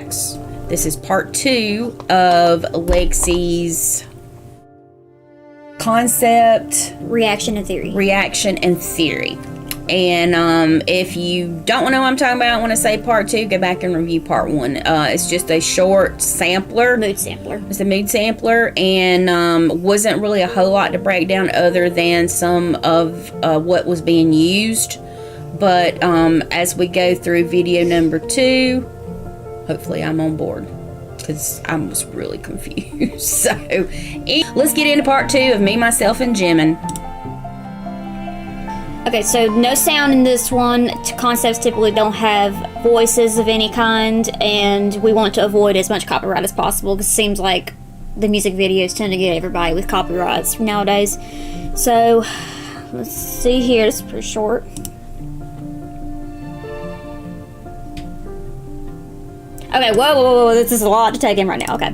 tracks. This is part 2 of Lexi's concept, reaction and theory. And if you don't know what I'm talking about when I say part 2, go back and review part 1. It's just a short sampler. Mood sampler. It's a mood sampler, and wasn't really a whole lot to break down other than some of what was being used. But as we go through video number 2, hopefully I'm on board, because I was really confused. So let's get into part 2 of Me, Myself, and Jimin. Okay, so no sound in this one. Concepts typically don't have voices of any kind, and we want to avoid as much copyright as possible, because it seems like the music videos tend to get everybody with copyrights nowadays. So let's see here. It's pretty short. Okay, whoa, this is a lot to take in right now. Okay.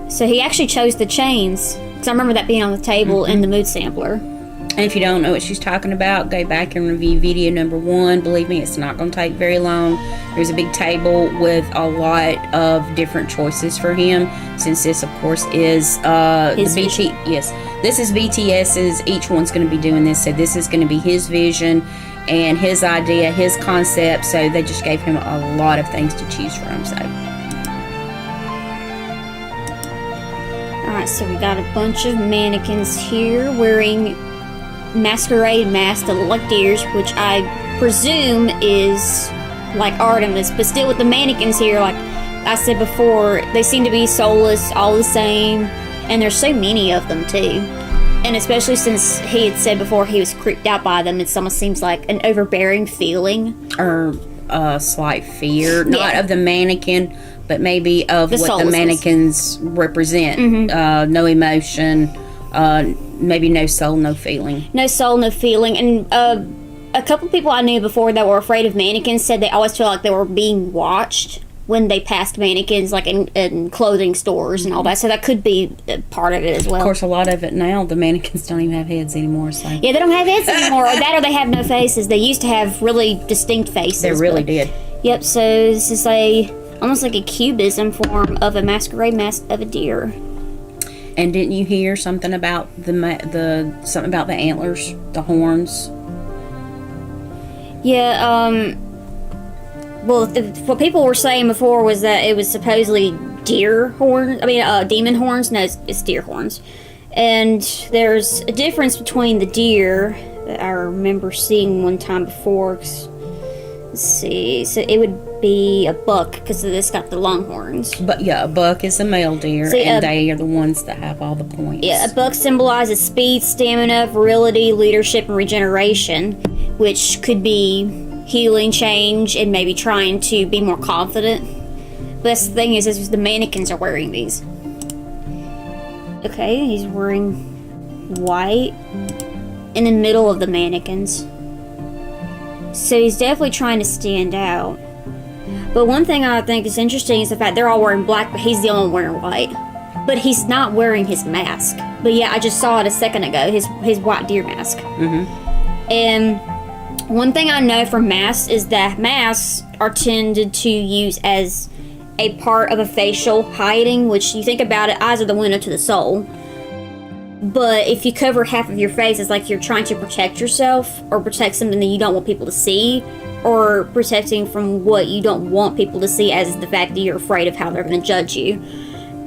So he actually chose the chains, because I remember that being on the table in the mood sampler. And if you don't know what she's talking about, go back and review video number 1. Believe me, it's not going to take very long. There's a big table with a lot of different choices for him, since this, of course, is this is BTS's. Each one's going to be doing this, so this is going to be his vision and his idea, his concept. So they just gave him a lot of things to choose from. So. Alright, so we got a bunch of mannequins here wearing masquerade masks that look like deers, which I presume is like Artemis, but still with the mannequins here, like I said before, they seem to be soulless, all the same, and there's so many of them too. And especially since he had said before he was creeped out by them, it almost seems like an overbearing feeling. Or a slight fear, not of the mannequin, but maybe of what the mannequins represent. No emotion, maybe no soul, no feeling. No soul, no feeling. And a couple people I knew before that were afraid of mannequins said they always felt like they were being watched when they passed mannequins, like in clothing stores and all that. So that could be part of it as well. Of course, a lot of it now, the mannequins don't even have heads anymore. So. Yeah, they don't have heads anymore. Or that, or they have no faces. They used to have really distinct faces. They really did. Yep, so this is almost like a cubism form of a masquerade mask of a deer. And didn't you hear something about something about the antlers, the horns? Yeah, well, what people were saying before was that it was supposedly deer horns. I mean, demon horns. No, it's deer horns. And there's a difference between the deer that I remember seeing one time before. Let's see. So it would be a buck, because this got the long horns. But yeah, a buck is a male deer, and they are the ones that have all the points. Yeah, a buck symbolizes speed, stamina, virility, leadership, and regeneration, which could be healing, change, and maybe trying to be more confident. But that's the thing is the mannequins are wearing these. Okay, he's wearing white in the middle of the mannequins. So he's definitely trying to stand out. But one thing I think is interesting is the fact they're all wearing black, but he's the only one wearing white. But he's not wearing his mask. But yeah, I just saw it a second ago, his white deer mask. And one thing I know from masks is that masks are tended to use as a part of a facial hiding, which you think about it, eyes are the window to the soul. But if you cover half of your face, it's like you're trying to protect yourself or protect something that you don't want people to see, or protecting from what you don't want people to see, as the fact that you're afraid of how they're going to judge you.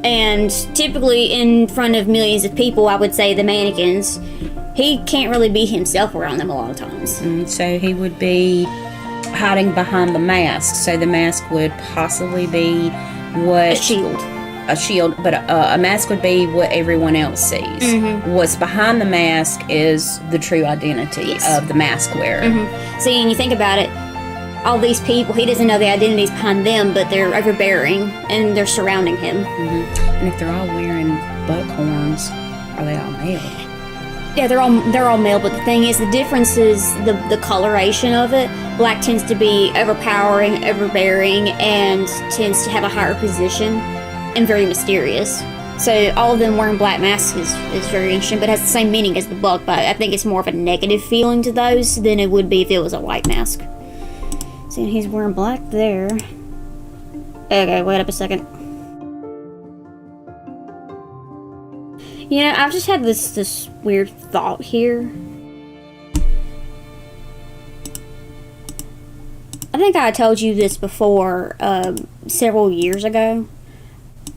And typically in front of millions of people, I would say the mannequins, he can't really be himself around them a lot of times. So he would be hiding behind the mask. So the mask would possibly be what... A shield, but a mask would be what everyone else sees. What's behind the mask is the true identity of the mask wearer. See, and you think about it, all these people, he doesn't know the identities behind them, but they're overbearing and they're surrounding him. And if they're all wearing buck horns, are they all male? Yeah, they're all male, but the thing is, the difference is the coloration of it. Black tends to be overpowering, overbearing, and tends to have a higher position and very mysterious. So all of them wearing black masks is very interesting, but has the same meaning as the buck, but I think it's more of a negative feeling to those than it would be if it was a white mask. See, he's wearing black there. Okay, wait up a second. You know, I've just had this weird thought here. I think I told you this before, several years ago.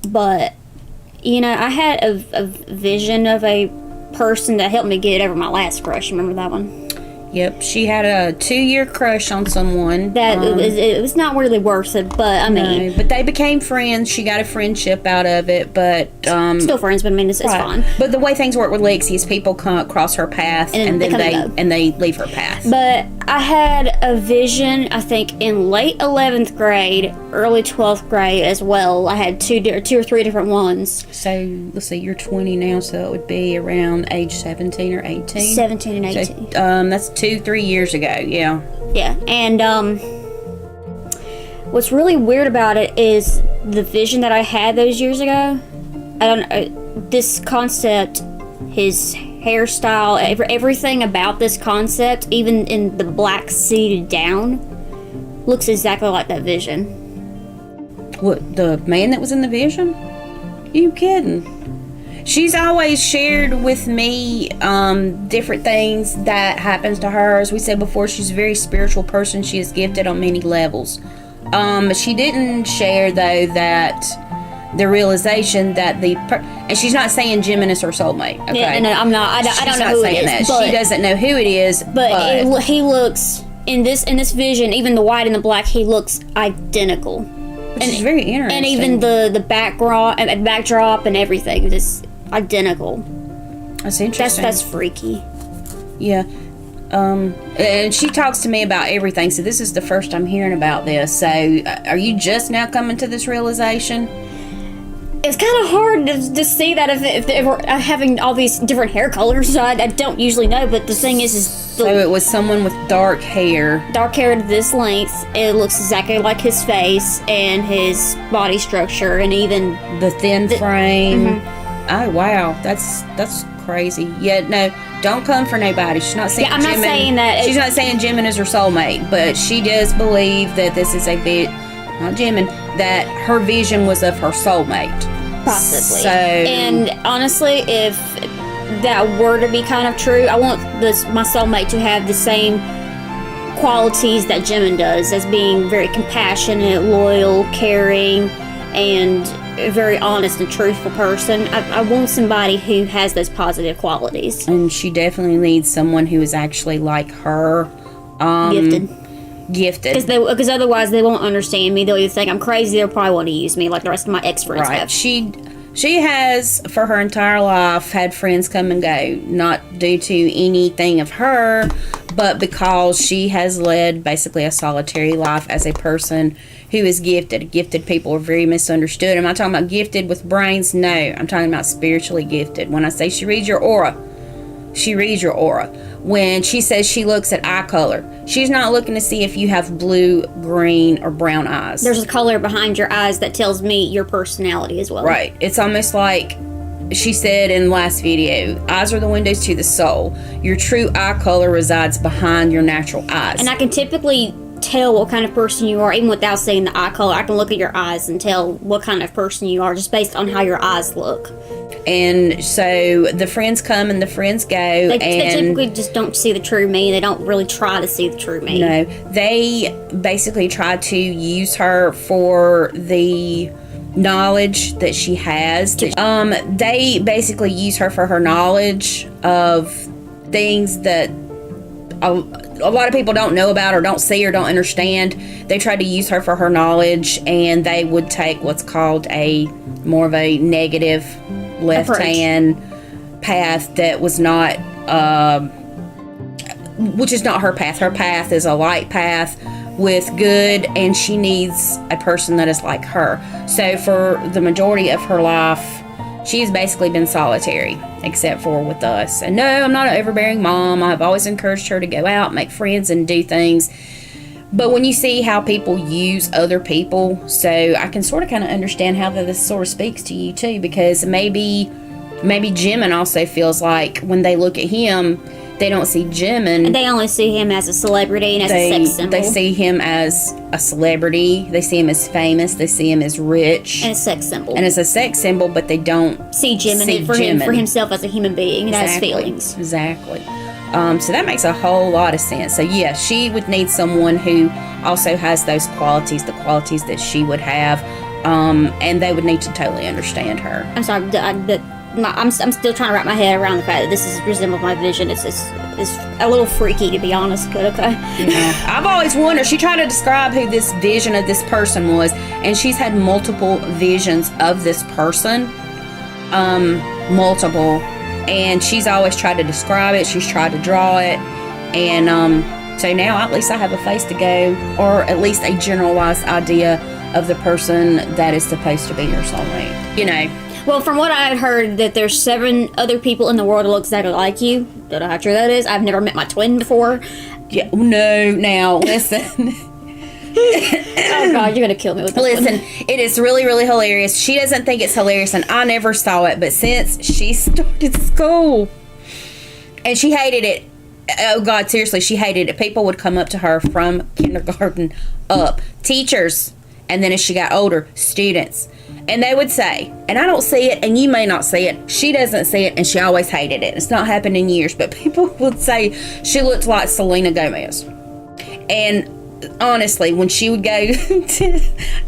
But, you know, I had a vision of a person that helped me get over my last crush. Remember that one? Yep, she had a 2-year crush on someone. That it was not really worth it, but I mean... No, but they became friends. She got a friendship out of it, but... still friends, but I mean, it's fine. But the way things work with Lexi is people come across her path, and then they leave her path. But I had a vision, I think, in late 11th grade, early 12th grade as well. I had two or three different ones. So, let's see, you're 20 now, so it would be around age 17 or 18? 17 and 18. So, that's 2-3 years ago, yeah. Yeah, and what's really weird about it is the vision that I had those years ago. This concept, his hairstyle, everything about this concept, even in the black seated down, looks exactly like that vision. What, the man that was in the vision? You kidding? She's always shared with me different things that happens to her. As we said before, she's a very spiritual person. She is gifted on many levels. She didn't share, though, that the realization that and she's not saying Jimin is her soulmate. Okay, yeah, no, I'm not. I don't know who it is. She doesn't know who it is. But he looks in this vision. Even the white and the black, he looks identical. Which is very interesting. And even the backdrop and everything is identical. That's interesting. That's freaky. Yeah. And she talks to me about everything, so this is the first I'm hearing about this. So, are you just now coming to this realization? It's kind of hard to see that if we're having all these different hair colors. So I don't usually know, but the thing is so it was someone with dark hair. Dark hair to this length. It looks exactly like his face and his body structure, and even the thin frame. Oh wow, that's crazy. Yeah, no, don't come for nobody. She's not saying. Yeah, I'm not saying that. She's not saying Jimin is her soulmate, but she does believe that this is a bit, not Jimin, that her vision was of her soulmate. Possibly. So, and honestly, if that were to be kind of true, I want my soulmate to have the same qualities that Jimin does, as being very compassionate, loyal, caring, and a very honest and truthful person. I want somebody who has those positive qualities. And she definitely needs someone who is actually like her. Gifted. Because otherwise they won't understand me. They'll either think I'm crazy, they'll probably want to use me like the rest of my ex-friends have. She has, for her entire life, had friends come and go. Not due to anything of her, but because she has led basically a solitary life as a person who is gifted. Gifted people are very misunderstood. Am I talking about gifted with brains? No, I'm talking about spiritually gifted. When I say she reads your aura, she reads your aura. When she says she looks at eye color, she's not looking to see if you have blue, green, or brown eyes. There's a color behind your eyes that tells me your personality as well. Right. It's almost like she said in the last video, eyes are the windows to the soul. Your true eye color resides behind your natural eyes. And I can typically tell what kind of person you are, even without seeing the eye color. I can look at your eyes and tell what kind of person you are just based on how your eyes look. And so the friends come and the friends go. They typically just don't see the true me. They don't really try to see the true me. No, they basically try to use her for the knowledge that she has. They basically use her for her knowledge of things that a lot of people don't know about or don't see or don't understand. They tried to use her for her knowledge, and they would take what's called more of a negative left-hand path that was not, which is not her path. Her path is a light path with good, and she needs a person that is like her. So for the majority of her life, she's basically been solitary, except for with us. And no, I'm not an overbearing mom. I've always encouraged her to go out, make friends, and do things. But when you see how people use other people, so I can sort of kind of understand how this sort of speaks to you too, because maybe Jimin also feels like when they look at him, They don't see Jimin. They only see him as a celebrity and as a sex symbol. They see him as a celebrity. They see him as famous. They see him as rich. And a sex symbol. And as a sex symbol, but they don't see Jimin for himself as a human being that has feelings. Exactly. So that makes a whole lot of sense. So yeah, she would need someone who also has those qualities, the qualities that she would have, and they would need to totally understand her. I'm sorry, I'm still trying to wrap my head around the fact that this resembles my vision. It's a little freaky, to be honest, but okay. Yeah. I've always wondered, she tried to describe who this vision of this person was, and she's had multiple visions of this person, multiple, and she's always tried to describe it, she's tried to draw it, and so now at least I have a face to go, or at least a generalized idea of the person that is supposed to be her soulmate, you know. Well, from what I had heard, that there's 7 other people in the world that look exactly like you. Don't know how true that is. I've never met my twin before. Yeah, no, now, listen. Oh, God, you're going to kill me with this Listen, it is really, really hilarious. She doesn't think it's hilarious, and I never saw it, but since she started school, and she hated it. Oh, God, seriously, she hated it. People would come up to her from kindergarten up. Teachers, and then as she got older, students. And they would say, and I don't see it, and you may not see it, she doesn't see it, and she always hated it. It's not happened in years, but people would say she looked like Selena Gomez. And honestly, when she would go to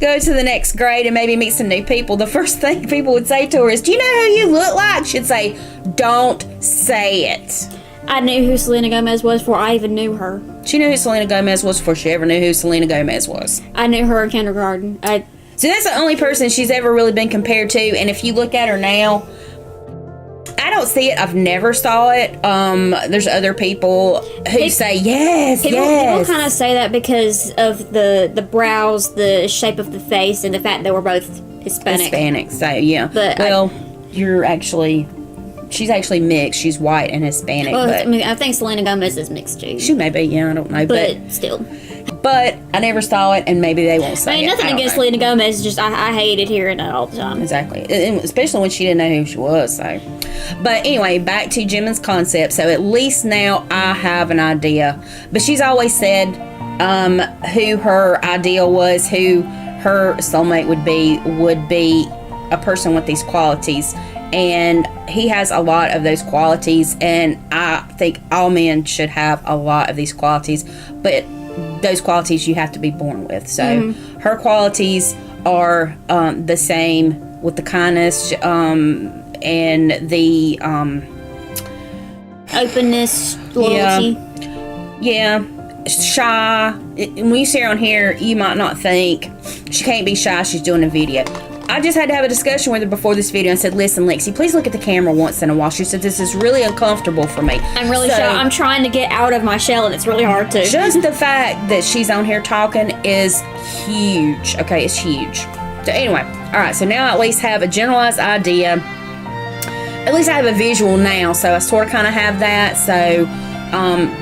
the next grade and maybe meet some new people, the first thing people would say to her is, "Do you know who you look like?" She'd say, "Don't say it." I knew who Selena Gomez was before I even knew her. She knew who Selena Gomez was before she ever knew who Selena Gomez was. I knew her in kindergarten. So that's the only person she's ever really been compared to. And if you look at her now, I don't see it. I've never saw it. There's other people who say, yes. People kind of say that because of the brows, the shape of the face, and the fact that we're both Hispanic. So, yeah. But she's actually mixed. She's white and Hispanic. Well, but I mean, I think Selena Gomez is mixed too. She may be, yeah, I don't know. But still. But I never saw it, and maybe they won't say it. I mean, nothing against Selena Gomez, just I hated hearing it all the time. Exactly. And especially when she didn't know who she was, so. But anyway, back to Jimin's concept. So at least now I have an idea. But she's always said who her ideal was, who her soulmate would be a person with these qualities. And he has a lot of those qualities, and I think all men should have a lot of these qualities. But those qualities you have to be born with. So her qualities are the same with the kindness and the openness, loyalty. Yeah. Shy. When you see her on here, you might not think she can't be shy. She's doing a video. I just had to have a discussion with her before this video and said, "Listen, Lexi, please look at the camera once in a while." She said, "This is really uncomfortable for me." I'm really shy. I'm trying to get out of my shell, and it's really hard to. Just the fact that she's on here talking is huge. Okay, it's huge. So anyway, all right. So now I at least have a generalized idea. At least I have a visual now, so I sort of kind of have that. So.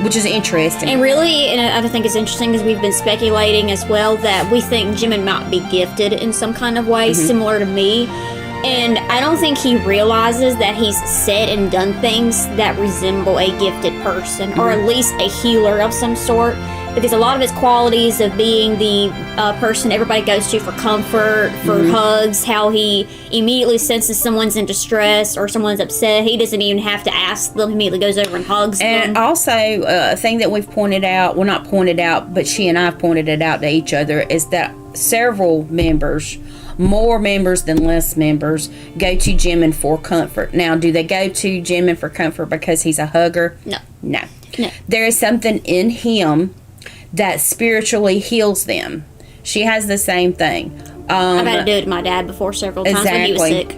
Which is interesting. And really, and I think it's interesting because we've been speculating as well that we think Jimin might be gifted in some kind of way, similar to me. And I don't think he realizes that he's said and done things that resemble a gifted person, or at least a healer of some sort. Because a lot of his qualities of being the person everybody goes to for comfort, for hugs, how he immediately senses someone's in distress or someone's upset. He doesn't even have to ask them. He immediately goes over and hugs them. And also, a thing that we've pointed out, well, not pointed out, but she and I have pointed it out to each other, is that several members, more members than less members, go to Jimin for comfort. Now, do they go to Jimin for comfort because he's a hugger? No. There is something in him that spiritually heals them. She has the same thing. I've had to do it to my dad before several times when he was sick.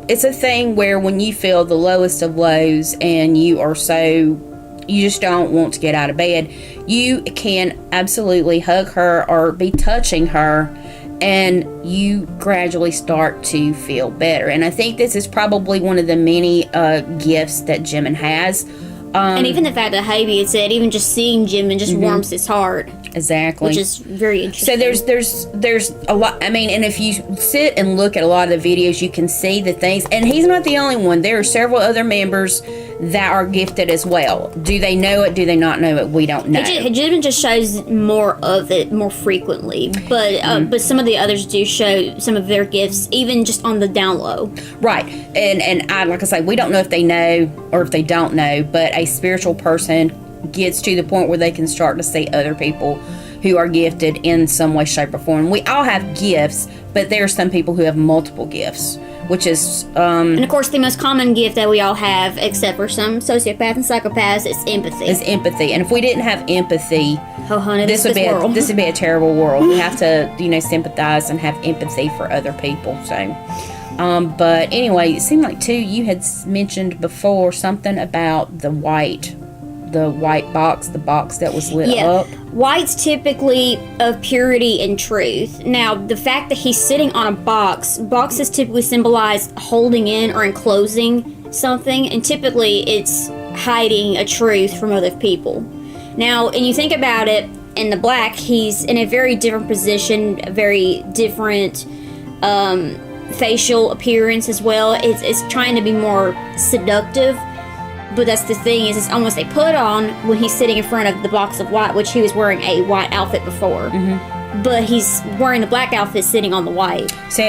It's a thing where when you feel the lowest of lows and you just don't want to get out of bed, you can absolutely hug her or be touching her, and you gradually start to feel better. And I think this is probably one of the many gifts that Jimin has. And even the fact that Haby had said, even just seeing Jimin just warms his heart. Exactly. Which is very interesting. So there's a lot, I mean, and if you sit and look at a lot of the videos, you can see the things, and he's not the only one. There are several other members that are gifted as well. Do they know it? Do they not know it? We don't know. Jimin just shows more of it more frequently, but some of the others do show some of their gifts, even just on the down low. Right, and like I say, we don't know if they know or if they don't know, but a spiritual person gets to the point where they can start to see other people who are gifted in some way, shape, or form. We all have gifts, but there are some people who have multiple gifts, which is and of course the most common gift that we all have, except for some sociopaths and psychopaths, is empathy. And if we didn't have empathy, oh honey, this would be a terrible world. We have to sympathize and have empathy for other people. So but anyway, it seemed like too you had mentioned before something about the white box, the box that was lit up. White's typically of purity and truth. Now, the fact that he's sitting on a boxes typically symbolize holding in or enclosing something, and typically it's hiding a truth from other people. Now, and you think about it, in the black, he's in a very different position, a very different facial appearance as well. It's trying to be more seductive. But that's the thing, is it's almost a put on when he's sitting in front of the box of white, which he was wearing a white outfit before. Mm-hmm. But he's wearing the black outfit sitting on the white. So,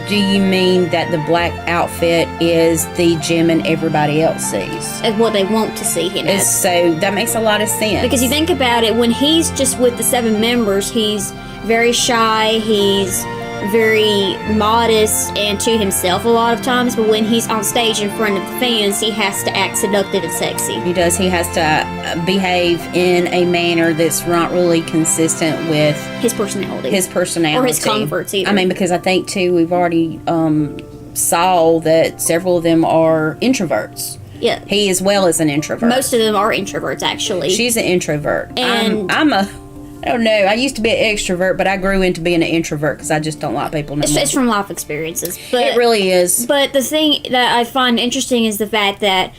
do you mean that the black outfit is the Jimin everybody else sees? Of what they want to see him as. So, that makes a lot of sense. Because you think about it, when he's just with the 7 members, he's very shy, he's very modest and to himself a lot of times, but when he's on stage in front of the fans, he has to act seductive and sexy. He does. He has to behave in a manner that's not really consistent with his personality. Or his comforts either. I mean, because I think too, we've already saw that several of them are introverts. Yeah. He as well is an introvert. Most of them are introverts, actually. She's an introvert. And I don't know. I used to be an extrovert, but I grew into being an introvert because I just don't like people. It's from life experiences. But, it really is. But the thing that I find interesting is the fact that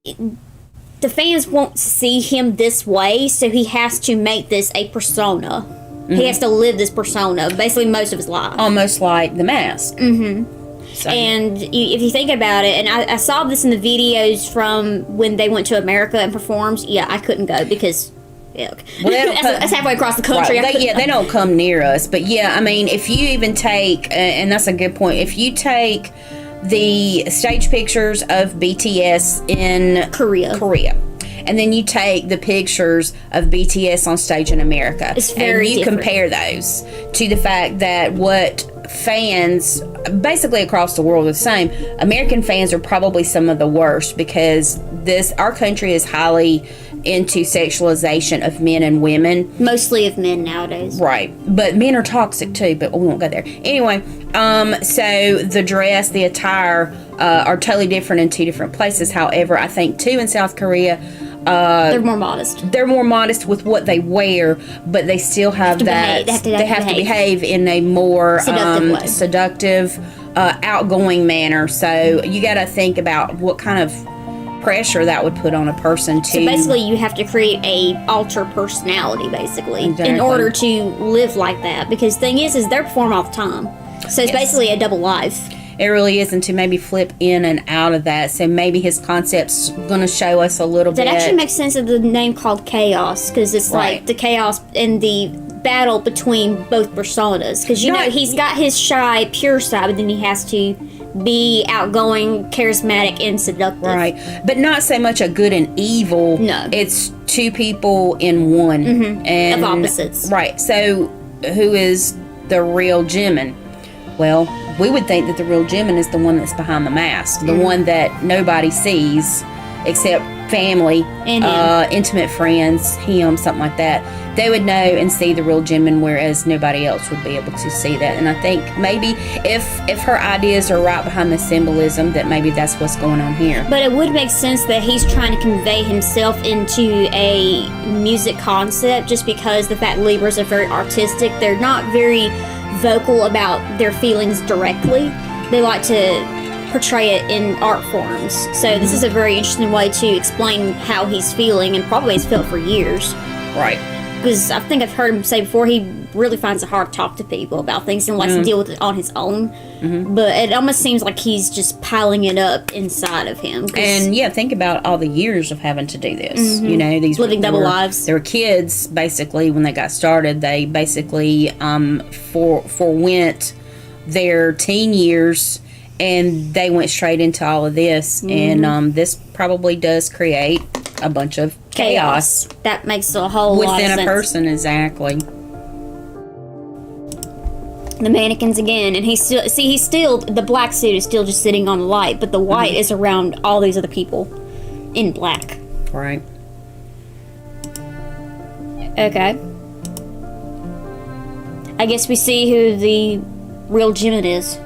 the fans won't see him this way, so he has to make this a persona. Mm-hmm. He has to live this persona basically most of his life. Almost like The Mask. Mm-hmm. So. And if you think about it, and I saw this in the videos from when they went to America and performed, I couldn't go because... Well, that's halfway across the country. Right. They don't come near us. But I mean, if you even take, and that's a good point, if you take the stage pictures of BTS in Korea, and then you take the pictures of BTS on stage in America, it's very and you different. compare those to the fact that what fans basically across the world are the same. American fans are probably some of the worst because our country is highly into sexualization of men and women. Mostly of men nowadays. Right. But men are toxic too, but we won't go there. Anyway, so the dress, the attire are totally different in 2 different places. However, I think too in South Korea, they're more modest. They're more modest with what they wear, but they still have that. They have to behave in a more seductive, outgoing manner. So you got to think about what kind of pressure that would put on a person to... So basically you have to create a alter personality basically in order to live like that, because the thing is they perform all the time, so it's basically a double life. It really is, and to maybe flip in and out of that, so maybe his concept's going to show us a little bit. That actually makes sense of the name called Chaos, because it's like the chaos and the battle between both personas, because he's got his shy pure side, but then he has to be outgoing, charismatic, and seductive. Right. But not so much a good and evil. No. It's 2 people in one. Mm-hmm. And of opposites. Right. So who is the real Jimin? Well, we would think that the real Jimin is the one that's behind the mask. The one that nobody sees except family, and intimate friends, something like that. They would know and see the real Jimin, whereas nobody else would be able to see that. And I think maybe if her ideas are right behind the symbolism, that maybe that's what's going on here. But it would make sense that he's trying to convey himself into a music concept, just because the fact Libras are very artistic. They're not very vocal about their feelings directly. They like to portray it in art forms. So this is a very interesting way to explain how he's feeling, and probably has felt for years. Right. because I think I've heard him say before, he really finds it hard to talk to people about things and likes to deal with it on his own. But it almost seems like he's just piling it up inside of him. And yeah, think about all the years of having to do this. You know, these living double lives. They were kids basically when they got started. They basically forwent their teen years, and they went straight into all of this. And this probably does create a bunch of chaos that makes a whole lot of sense within a person. Exactly. The mannequins again, and he's still the black suit is still just sitting on the light, but the white is around all these other people in black. Right. Okay. I guess we see who the real Jimin is.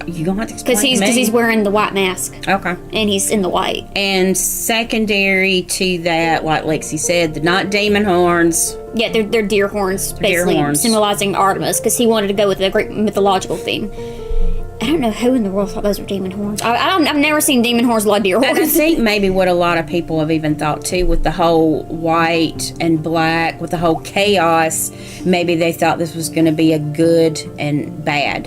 You gonna have to explain because he's wearing the white mask. Okay. And he's in the white. And secondary to that, like Lexi said, they're not demon horns. Yeah, they're deer horns, basically, deer horns. symbolizing Artemis, because he wanted to go with a great mythological theme. I don't know who in the world thought those were demon horns. I've never seen demon horns like deer horns. And I think maybe what a lot of people have even thought too, with the whole white and black, with the whole chaos, maybe they thought this was going to be a good and bad,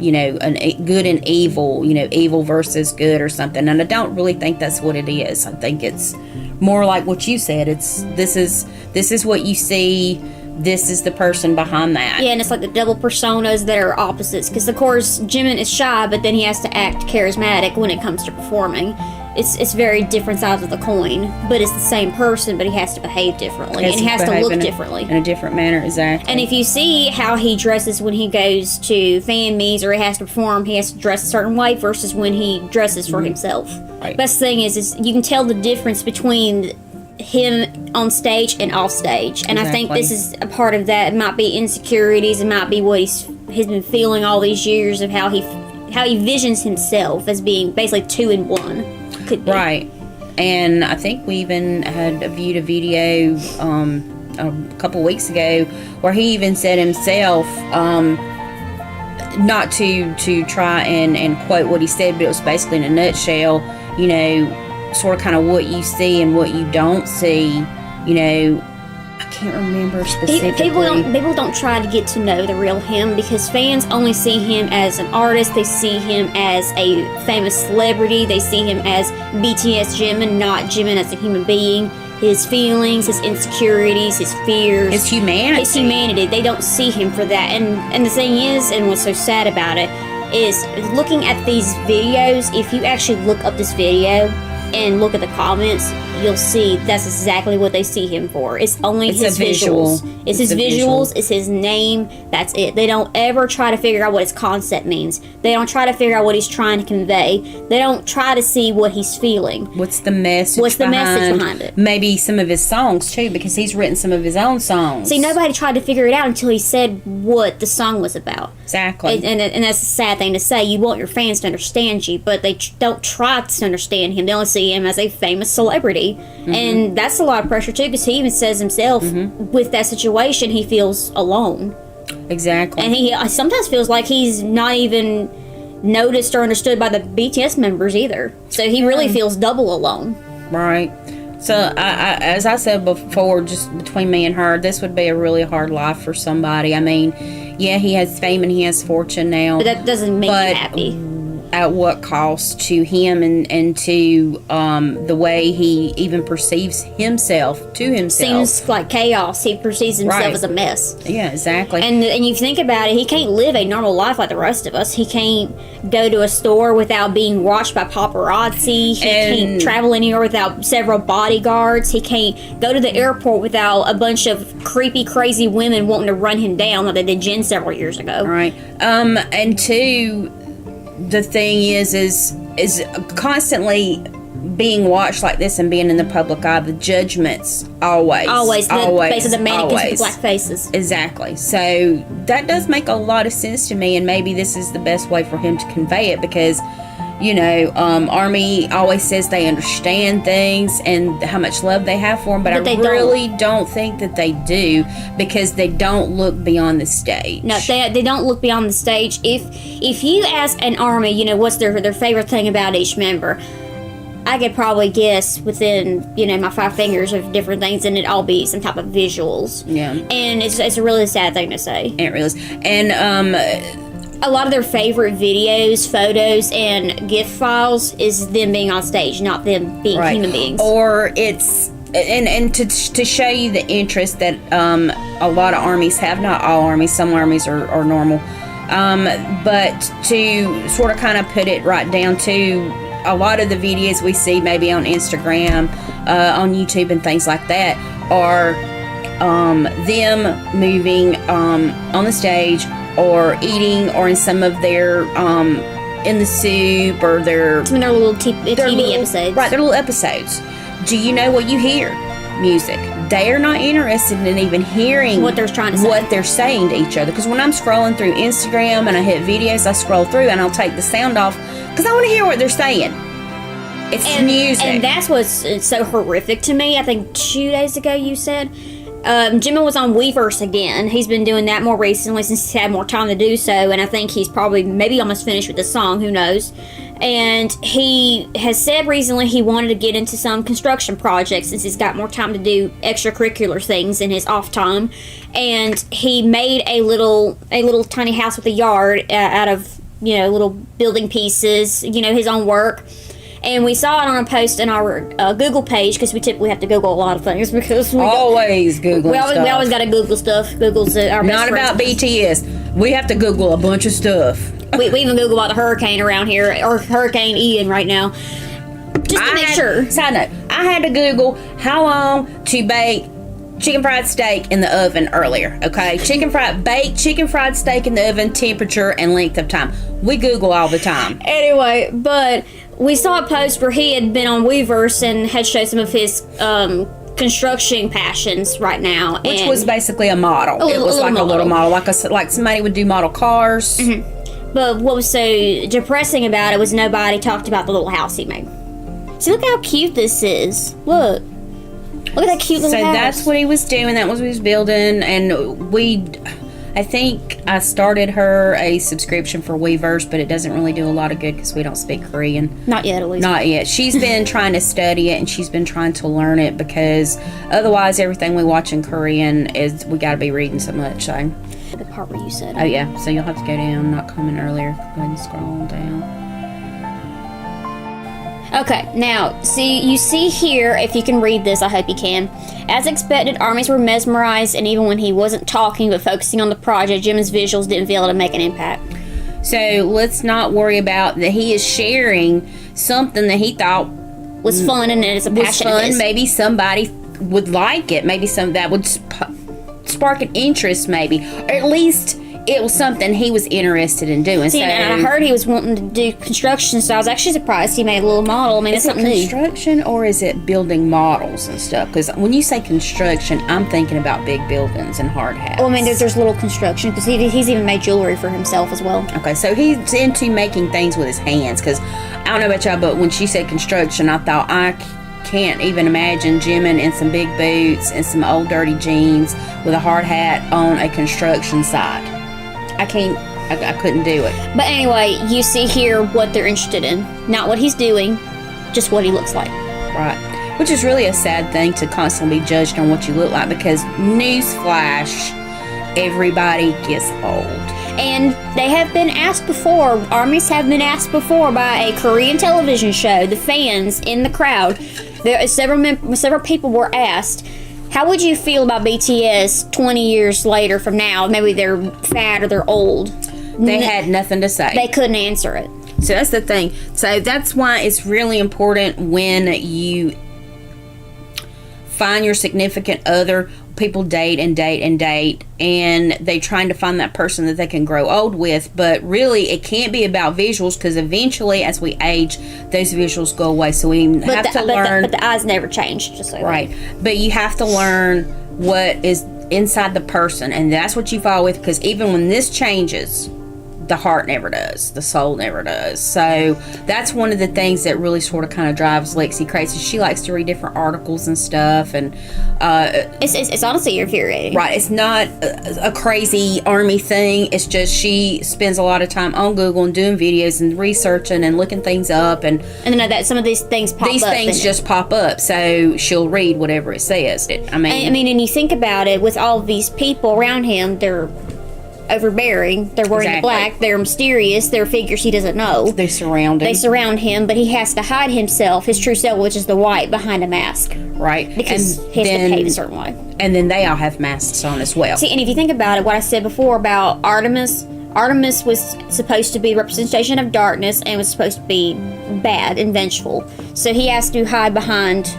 you know, good and evil, you know, evil versus good or something. And I don't really think that's what it is. I think it's more like what you said. This is what you see. This is the person behind that. Yeah, and it's like the double personas that are opposites. Because, of course, Jimin is shy, but then he has to act charismatic when it comes to performing. It's very different sides of the coin. But it's the same person, but he has to behave differently. And he has to look differently. In a different manner, exactly. And if you see how he dresses when he goes to fan meets or he has to perform, he has to dress a certain way versus when he dresses for himself. Right. Best thing is you can tell the difference between him on stage and off stage, and I think this is a part of that. It might be insecurities, it might be what he's been feeling all these years of how he visions himself as being basically two in one. Could be. Right. And I think we even had viewed a video a couple weeks ago where he even said himself, not to try and quote what he said, but it was basically in a nutshell, you know, sort of kind of what you see and what you don't see, you know. I can't remember specifically. People don't try to get to know the real him, because fans only see him as an artist. They see him as a famous celebrity. They see him as BTS Jimin, not Jimin as a human being. His feelings, his insecurities, his fears. His humanity. They don't see him for that. And the thing is, and what's so sad about it, is looking at these videos, if you actually look up this video and look at the comments, you'll see that's exactly what they see him for. It's his visuals. It's his visuals. It's his name. That's it. They don't ever try to figure out what his concept means. They don't try to figure out what he's trying to convey. They don't try to see what he's feeling. What's the message behind it? Maybe some of his songs too, because he's written some of his own songs. See, nobody tried to figure it out until he said what the song was about. Exactly. And that's a sad thing to say. You want your fans to understand you, but they don't try to understand him. They only see him as a famous celebrity. And that's a lot of pressure too, because he even says himself, with that situation, he feels alone. Exactly. And he sometimes feels like he's not even noticed or understood by the BTS members either. So he really feels double alone. Right. So, as I said before, just between me and her, this would be a really hard life for somebody. I mean, yeah, he has fame and he has fortune now. But that doesn't make him happy. At what cost to him and to the way he even perceives himself to himself. Seems like chaos. He perceives himself as a mess. Yeah, exactly. And you think about it, he can't live a normal life like the rest of us. He can't go to a store without being watched by paparazzi. He can't travel anywhere without several bodyguards. He can't go to the airport without a bunch of creepy, crazy women wanting to run him down like they did Jen several years ago. Right. And two, the thing is constantly being watched like this and being in the public eye. The judgments always the face of the mannequins with the black faces. Exactly. So that does make a lot of sense to me, and maybe this is the best way for him to convey it, because you know, Army always says they understand things and how much love they have for him, but I really don't think that they do, because they don't look beyond the stage. No, they don't look beyond the stage. If you ask an Army, you know, what's their favorite thing about each member, I could probably guess within, my 5 fingers of different things, and it'd all be some type of visuals. Yeah. And it's a really sad thing to say. It really is. And a lot of their favorite videos, photos, and GIF files is them being on stage, not them being human beings. Or it's and to show you the interest that a lot of armies have. Not all armies. Some armies are normal. But to sort of kind of put it right down to a lot of the videos we see maybe on Instagram, on YouTube and things like that are them moving on the stage or eating, or in some of their in the soup, or some of their little TV episodes. Right, their little episodes. Do you know what you hear? Music. They are not interested in even hearing what they're trying to say, what they're saying to each other. Because when I'm scrolling through Instagram and I hit videos, I scroll through and I'll take the sound off because I want to hear what they're saying. It's music. And that's what's so horrific to me. I think 2 days ago you said Jimin was on Weverse again. He's been doing that more recently since he's had more time to do so, and I think he's probably maybe almost finished with the song, who knows. And he has said recently he wanted to get into some construction projects since he's got more time to do extracurricular things in his off time. And he made a little tiny house with a yard out of little building pieces, his own work. And we saw it on a post in our Google page, because we typically have to Google a lot of things because we always Google. We always got to Google stuff. Google's our best not about BTS. We have to Google a bunch of stuff. We even Google about the hurricane around here, or Hurricane Ian right now, just to make sure. Side note: I had to Google how long to bake chicken fried steak in the oven earlier. Okay, baked chicken fried steak in the oven, temperature and length of time. We Google all the time. Anyway, but we saw a post where he had been on Weverse and had showed some of his construction passions right now, which was basically a model. It was like a little model, like somebody would do model cars. Mm-hmm. But what was so depressing about it was nobody talked about the little house he made. See, look how cute this is. Look at that cute little house. So that's what he was doing. That was what he was building. And I think I started her a subscription for Weverse, but it doesn't really do a lot of good because we don't speak Korean. Not yet, at least. Not yet. She's been trying to study it, and she's been trying to learn it, because otherwise everything we watch in Korean is, we got to be reading so much. So the part where you said. Oh yeah. So you'll have to go down. Not coming earlier. Go ahead and scroll down. Okay, now, you see here, if you can read this, I hope you can. As expected, armies were mesmerized, and even when he wasn't talking but focusing on the project, Jimin's visuals didn't fail to make an impact. So let's not worry about that he is sharing something that he thought was fun, and it's a passion of his. Maybe somebody would like it. Maybe that would spark an interest, maybe. Or at least it was something he was interested in doing. See, and I heard he was wanting to do construction, so I was actually surprised he made a little model. I mean, it's something new. Is it construction, or is it building models and stuff? Because when you say construction, I'm thinking about big buildings and hard hats. Well, I mean, there's little construction, because he's even made jewelry for himself as well. Okay, so he's into making things with his hands, because I don't know about y'all, but when she said construction, I thought, I can't even imagine Jimin in some big boots and some old dirty jeans with a hard hat on a construction site. I couldn't do it. But anyway, you see here what they're interested in. Not what he's doing, just what he looks like. Right. Which is really a sad thing, to constantly be judged on what you look like, because newsflash, everybody gets old. And they have been asked before, armies have been asked before by a Korean television show, the fans in the crowd. Several people were asked, how would you feel about BTS 20 years later from now? Maybe they're fat or they're old. They had nothing to say. They couldn't answer it. So that's the thing. So that's why it's really important when you find your significant other. People date, and they trying to find that person that they can grow old with, but really it can't be about visuals, because eventually as we age, those visuals go away. So we have to learn. But the eyes never change, just so right. But you have to learn what is inside the person, and that's what you follow with, because even when this changes, the heart never does, the soul never does. So that's one of the things that really sort of kind of drives Lexi crazy. She likes to read different articles and stuff, and it's honestly infuriating. right, it's not a crazy army thing. It's just she spends a lot of time on Google and doing videos and researching and looking things up, and then that some of these things pop up. These things just pop up, so she'll read whatever it says. I mean, and you think about it, with all these people around him, they're overbearing, they're wearing black, they're mysterious, they're figures he doesn't know. They surround him, but he has to hide himself, his true self, which is the white, behind a mask. Right. Because he has to behave a certain way. And then they all have masks on as well. See, and if you think about it, what I said before about Artemis was supposed to be a representation of darkness and was supposed to be bad and vengeful. So he has to hide behind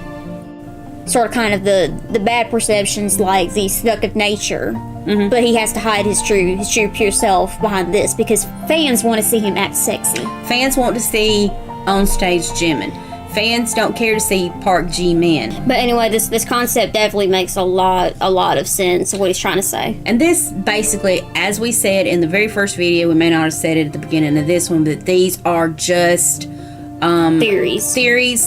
sort of kind of the bad perceptions, like the seductive nature. Mm-hmm. But he has to hide his true pure self behind this, because fans want to see him act sexy. Fans want to see on stage Jimin. Fans don't care to see Park Jimin. But anyway, this concept definitely makes a lot of sense of what he's trying to say. And this basically, as we said in the very first video, we may not have said it at the beginning of this one, but these are just theories.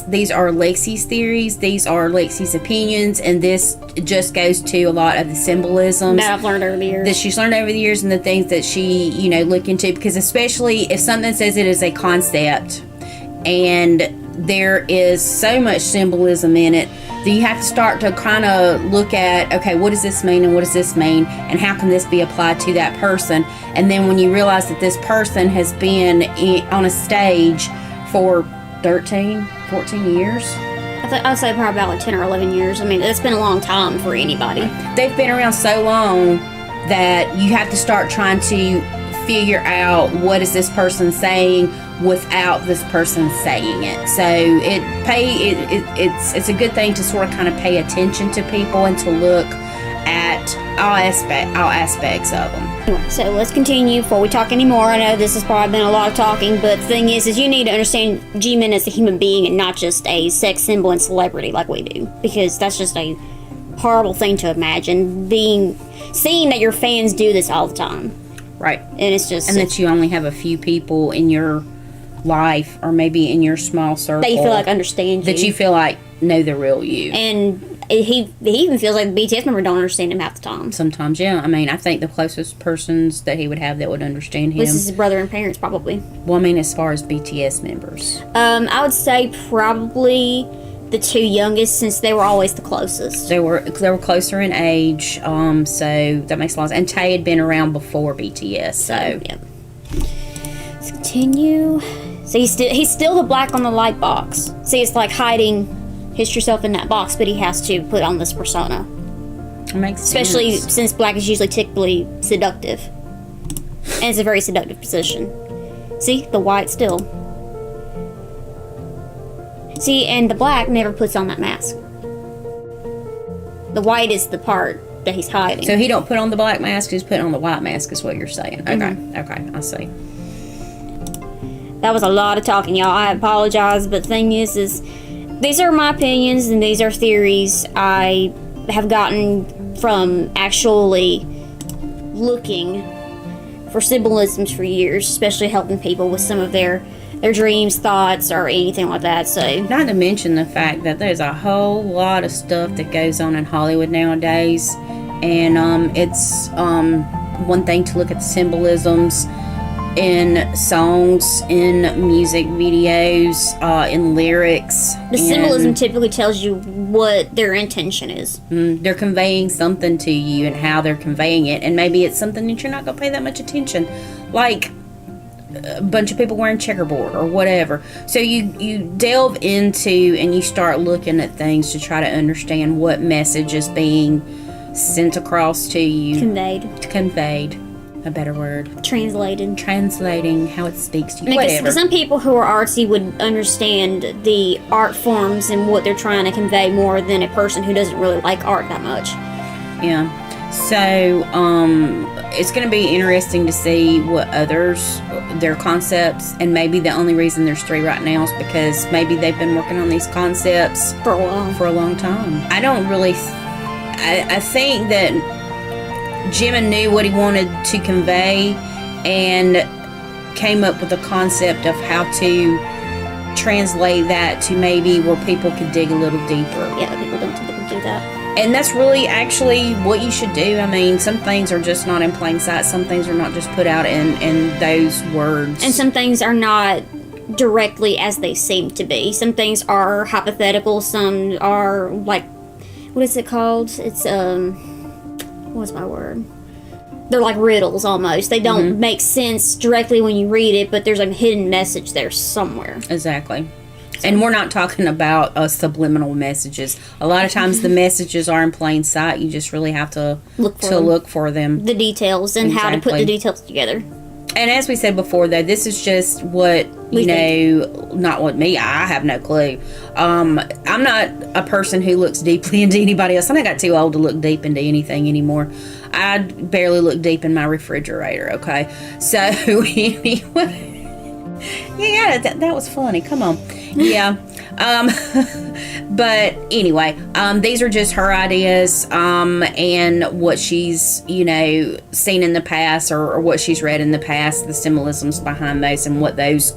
These are Lexi's theories. These are Lexi's opinions, and this just goes to a lot of the symbolisms that I've learned over the years. That she's learned over the years, and the things that she, look into. Because especially if something says it is a concept, and there is so much symbolism in it, that you have to start to kind of look at, okay, what does this mean, and what does this mean, and how can this be applied to that person? And then when you realize that this person has been on a stage for 13, 14 years. I'd say probably about like 10 or 11 years. I mean, it's been a long time for anybody. They've been around so long that you have to start trying to figure out what is this person saying without this person saying it. So it's a good thing to sort of kind of pay attention to people and to look at all aspects of them. Anyway, so let's continue before we talk anymore. I know this has probably been a lot of talking, but the thing is you need to understand Jimin as a human being and not just a sex symbol and celebrity like we do, because that's just a horrible thing to imagine, seeing that your fans do this all the time. Right. And it's just... And that you only have a few people in your life, or maybe in your small circle, that you feel like understand you. That you feel like know the real you. And he even feels like the BTS member don't understand him half the time. Sometimes, yeah. I mean, I think the closest persons that he would have that would understand him... This is his brother and parents, probably. Well, I mean, as far as BTS members. I would say probably the two youngest, since they were always the closest. They were closer in age, so that makes a lot of sense. And Tay had been around before BTS, so... Yeah. Let's continue. So he's still the black on the light box. See, it's like hiding his true self in that box, but he has to put on this persona. It makes Especially sense. since black is usually typically seductive. And it's a very seductive position. See, the white still. See, and the black never puts on that mask. The white is the part that he's hiding. So he don't put on the black mask, he's putting on the white mask, is what you're saying. Okay, okay, I see. That was a lot of talking, y'all. I apologize, but the thing is these are my opinions and these are theories I have gotten from actually looking for symbolisms for years, especially helping people with some of their dreams, thoughts, or anything like that. So, not to mention the fact that there's a whole lot of stuff that goes on in Hollywood nowadays, and it's one thing to look at the symbolisms in songs, in music videos, in lyrics. The symbolism typically tells you what their intention is. They're conveying something to you and how they're conveying it, and maybe it's something that you're not going to pay that much attention, like a bunch of people wearing checkerboard or whatever. So you delve into and you start looking at things to try to understand what message is being sent across to you. Conveyed. A better word. Translating how it speaks to you. Because some people who are artsy would understand the art forms and what they're trying to convey more than a person who doesn't really like art that much. Yeah. So, it's going to be interesting to see what others, their concepts, and maybe the only reason there's 3 right now is because maybe they've been working on these concepts for a long time. I don't really, I think that Jimin knew what he wanted to convey, and came up with a concept of how to translate that to maybe where people could dig a little deeper. Yeah, people don't typically do that. And that's really actually what you should do. I mean, some things are just not in plain sight. Some things are not just put out in those words. And some things are not directly as they seem to be. Some things are hypothetical. Some are like, what is it called? It's, what's my word? They're like riddles almost. They don't make sense directly when you read it, but there's a hidden message there somewhere. Exactly. And we're not talking about subliminal messages. A lot of times the messages are in plain sight. You just really have to look for them. The details and how to put the details together. And as we said before, though, this is just what, you know, not what me. I have no clue. I'm not a person who looks deeply into anybody else. I got too old to look deep into anything anymore. I barely look deep in my refrigerator, okay? So, anyway. Yeah, that was funny. Come on. Yeah. But anyway, these are just her ideas and what she's, you know, seen in the past or what she's read in the past, the symbolisms behind those and what those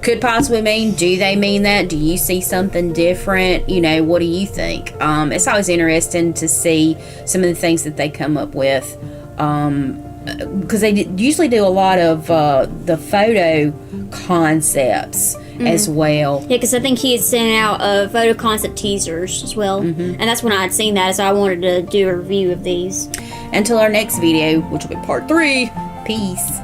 could possibly mean. Do they mean that? Do you see something different? You know, what do you think? It's always interesting to see some of the things that they come up with. Because they usually do a lot of the photo concepts as well. Yeah, because I think he had sent out photo concept teasers as well. And that's when I had seen that, so I wanted to do a review of these. Until our next video, which will be part 3. Peace.